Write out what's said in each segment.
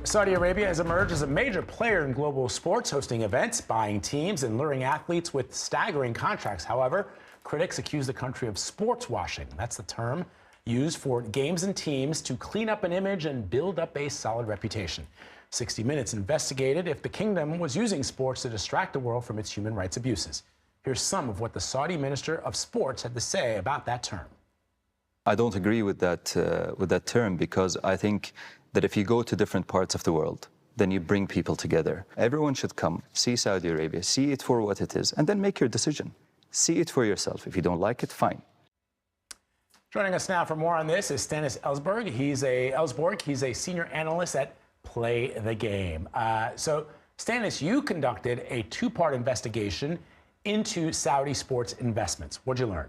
Saudi Arabia has emerged as a major player in global sports, hosting events, buying teams, and luring athletes with staggering contracts. However, critics accuse the country of sports washing. That's the term used for games and teams to clean up an image and build up a solid reputation. 60 Minutes investigated if the kingdom was using sports to distract the world from its human rights abuses. Here's some of what the Saudi Minister of Sports had to say about that term. I don't agree with that term, because I think that if you go to different parts of the world, then you bring people together. Everyone should come, see Saudi Arabia, see it for what it is, and then make your decision. See it for yourself. If you don't like it, fine. Joining us now for more on this is Stanis Elsborg. He's a senior analyst at Play the Game. So, Stanis, you conducted a two-part investigation into Saudi sports investments. What'd you learn?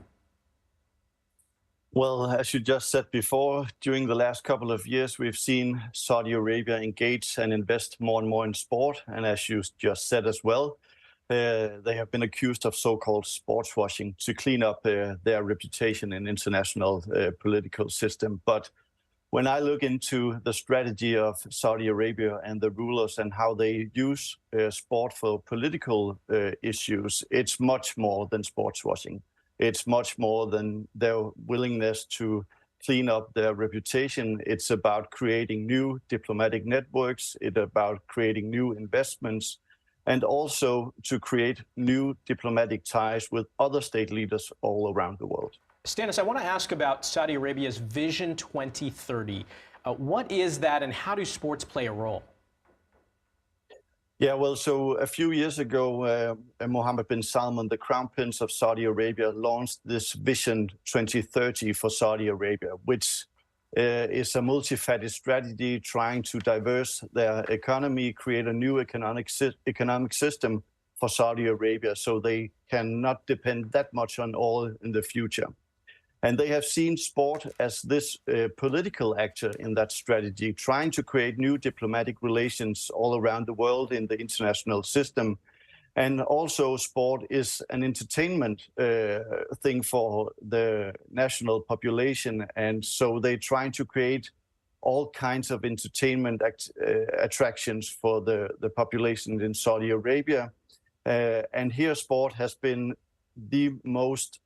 Well, as you just said before, during the last couple of years, we've seen Saudi Arabia engage and invest more and more in sport. And as you just said as well, they have been accused of so-called sports washing to clean up their reputation in international political system. But when I look into the strategy of Saudi Arabia and the rulers and how they use sport for political issues, it's much more than sports washing. It's much more than their willingness to clean up their reputation. It's about creating new diplomatic networks. It's about creating new investments, and also to create new diplomatic ties with other state leaders all around the world. Stanis, I want to ask about Saudi Arabia's Vision 2030. What is that, and how do sports play a role? Yeah, well, so a few years ago, Mohammed bin Salman, the crown prince of Saudi Arabia, launched this Vision 2030 for Saudi Arabia, which is a multifaceted strategy trying to diversify their economy, create a new economic system for Saudi Arabia so they cannot depend that much on oil in the future. And they have seen sport as this political actor in that strategy, trying to create new diplomatic relations all around the world in the international system. And also sport is an entertainment thing for the national population. And so they're trying to create all kinds of entertainment attractions for the population in Saudi Arabia. And here sport has been the most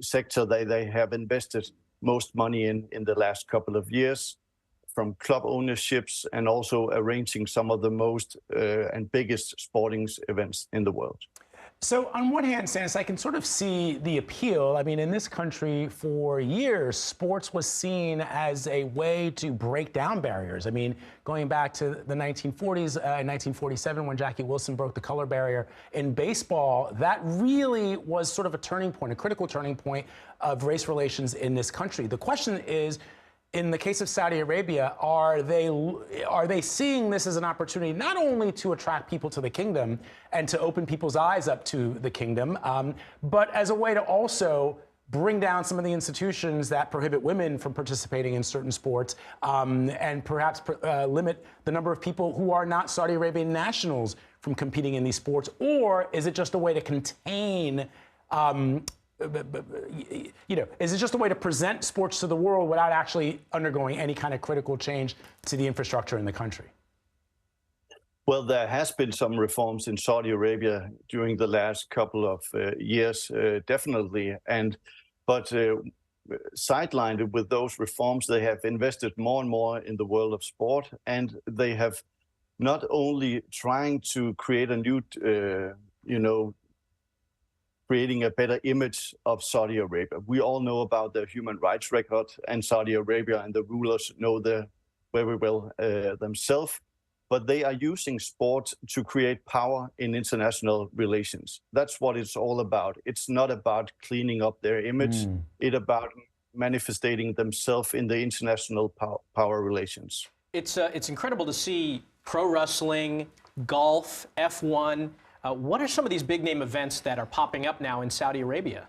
sector they have invested most money in the last couple of years, from club ownerships and also arranging some of the most and biggest sporting events in the world. So on one hand, Stanis, I can sort of see the appeal. I mean, in this country for years, sports was seen as a way to break down barriers. I mean, going back to the 1940s, 1947, when Jackie Wilson broke the color barrier in baseball, that really was sort of a turning point, a critical turning point of race relations in this country. The question is, in the case of Saudi Arabia, are they seeing this as an opportunity not only to attract people to the kingdom and to open people's eyes up to the kingdom, but as a way to also bring down some of the institutions that prohibit women from participating in certain sports, and perhaps limit the number of people who are not Saudi Arabian nationals from competing in these sports? Or is it just a way to contain is it just a way to present sports to the world without actually undergoing any kind of critical change to the infrastructure in the country? Well, there has been some reforms in Saudi Arabia during the last couple of years, definitely. But sidelined with those reforms, they have invested more and more in the world of sport, and they have not only trying to create a new, creating a better image of Saudi Arabia. We all know about their human rights record, and Saudi Arabia and the rulers know very well themselves. But they are using sport to create power in international relations. That's what it's all about. It's not about cleaning up their image. It's about manifesting themselves in the international power relations. It's incredible to see pro wrestling, golf, F1. What are some of these big name events that are popping up now in Saudi Arabia?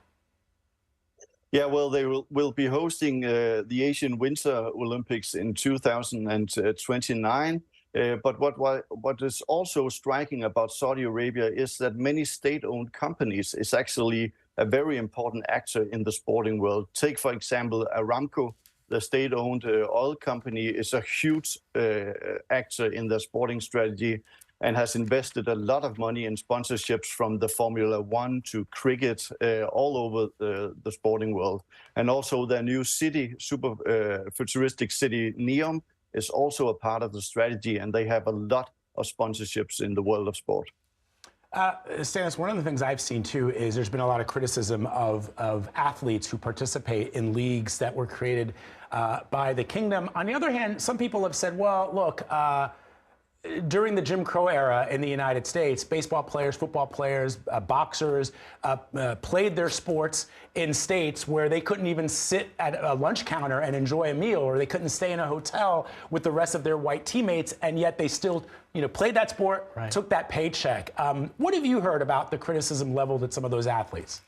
Yeah, well, they will be hosting the Asian Winter Olympics in 2029. But what is also striking about Saudi Arabia is that many state-owned companies is actually a very important actor in the sporting world. Take, for example, Aramco, the state-owned oil company, is a huge actor in their sporting strategy and has invested a lot of money in sponsorships from the Formula One to cricket all over the sporting world. And also their new city, super futuristic city, Neom, is also a part of the strategy, and they have a lot of sponsorships in the world of sport. Stanis, one of the things I've seen too is there's been a lot of criticism of athletes who participate in leagues that were created by the kingdom. On the other hand, some people have said, well, look, during the Jim Crow era in the United States, baseball players, football players, boxers played their sports in states where they couldn't even sit at a lunch counter and enjoy a meal, or they couldn't stay in a hotel with the rest of their white teammates, and yet they still, played that sport, right, took that paycheck. What have you heard about the criticism leveled at some of those athletes?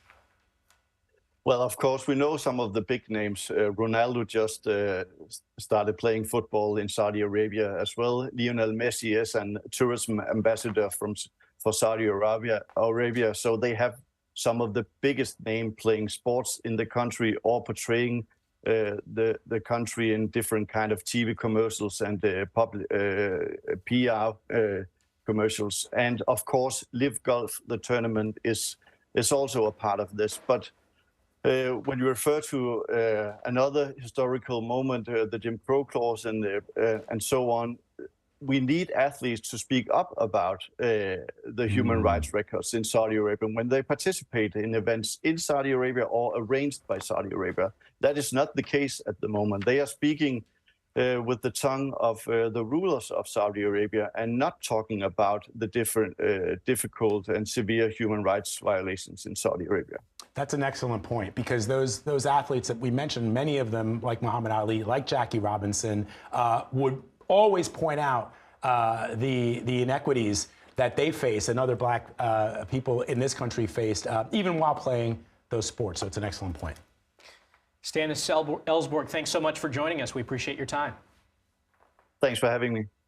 Well, of course, we know some of the big names. Ronaldo just started playing football in Saudi Arabia as well. Lionel Messi is an tourism ambassador for Saudi Arabia. So they have some of the biggest names playing sports in the country or portraying the country in different kind of TV commercials and PR commercials. And of course, Live Golf, the tournament, is also a part of this. But when you refer to another historical moment, the Jim Crow clause and so on, we need athletes to speak up about the human rights records in Saudi Arabia when they participate in events in Saudi Arabia or arranged by Saudi Arabia. That is not the case at the moment. They are speaking with the tongue of the rulers of Saudi Arabia and not talking about the different difficult and severe human rights violations in Saudi Arabia. That's an excellent point, because those athletes that we mentioned, many of them, like Muhammad Ali, like Jackie Robinson, would always point out the inequities that they face and other black people in this country faced, even while playing those sports. So it's an excellent point. Stanis Elsborg, thanks so much for joining us. We appreciate your time. Thanks for having me.